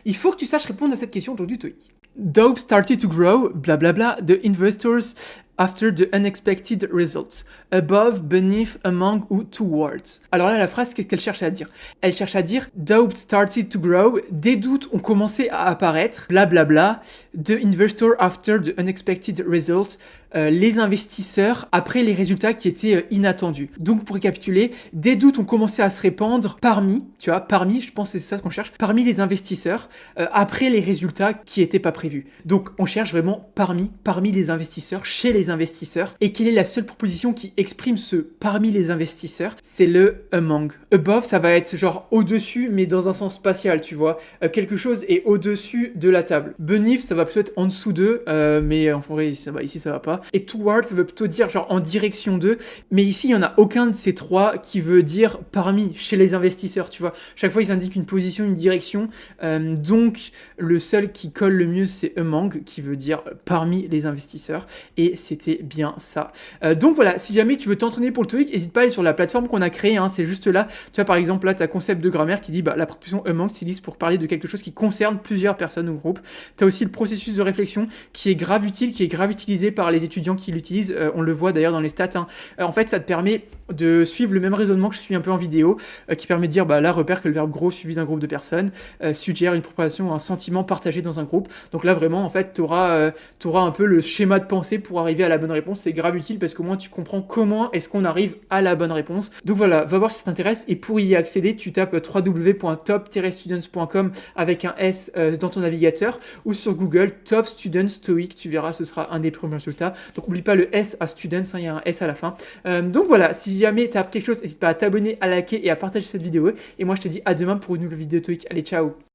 Il faut que tu saches répondre à cette question aujourd'hui, TOEIC. Dope started to grow, blablabla, the investors after the unexpected results. Above, beneath, among ou towards. Alors là, la phrase, qu'est-ce qu'elle cherche à dire? Elle cherche à dire doubt started to grow, des doutes ont commencé à apparaître, blablabla, the investor after the unexpected results, les investisseurs après les résultats qui étaient inattendus. Donc pour récapituler, des doutes ont commencé à se répandre parmi, tu vois, parmi, je pense que c'est ça qu'on cherche, parmi les investisseurs après les résultats qui n'étaient pas prévus. Donc on cherche vraiment parmi les investisseurs, chez les investisseurs. Et quelle est la seule proposition qui exprime ce parmi les investisseurs? C'est le among. Above, ça va être genre au-dessus, mais dans un sens spatial, tu vois. Quelque chose est au-dessus de la table. Beneath, ça va plutôt être en dessous d'eux, mais en vrai, ici, ça va pas. Et towards, ça veut plutôt dire genre en direction d'eux. Mais ici, il n'y en a aucun de ces trois qui veut dire parmi, chez les investisseurs, tu vois. Chaque fois, ils indiquent une position, une direction. Donc, le seul qui colle le mieux, c'est among, qui veut dire parmi les investisseurs. Et c'était bien ça. Donc voilà, si jamais tu veux t'entraîner pour le TOEIC, n'hésite pas à aller sur la plateforme qu'on a créée, hein, c'est juste là. Tu vois, par exemple, là, tu as concept de grammaire qui dit la proposition among s'utilise pour parler de quelque chose qui concerne plusieurs personnes ou groupes. Tu as aussi le processus de réflexion qui est grave utile, qui est grave utilisé par les étudiants qui l'utilisent. On le voit d'ailleurs dans les stats. Hein. En fait, ça te permet de suivre le même raisonnement que je suis un peu en vidéo, qui permet de dire, là, repère que le verbe gros suivi d'un groupe de personnes suggère une proposition ou un sentiment partagé dans un groupe. Donc là, vraiment, en fait, tu auras un peu le schéma de pensée pour arriver à la bonne réponse. C'est grave utile parce qu'au moins, tu comprends comment est-ce qu'on arrive à la bonne réponse. Donc voilà, va voir si ça t'intéresse. Et pour y accéder, tu tapes www.top-students.com avec un S dans ton navigateur ou sur Google, Top Students TOEIC. Tu verras, ce sera un des premiers résultats. Donc n'oublie pas le S à Students, il y a un S à la fin. Donc voilà, si jamais tu as quelque chose, n'hésite pas à t'abonner, à liker et à partager cette vidéo. Et moi, je te dis à demain pour une nouvelle vidéo TOEIC. Allez, ciao!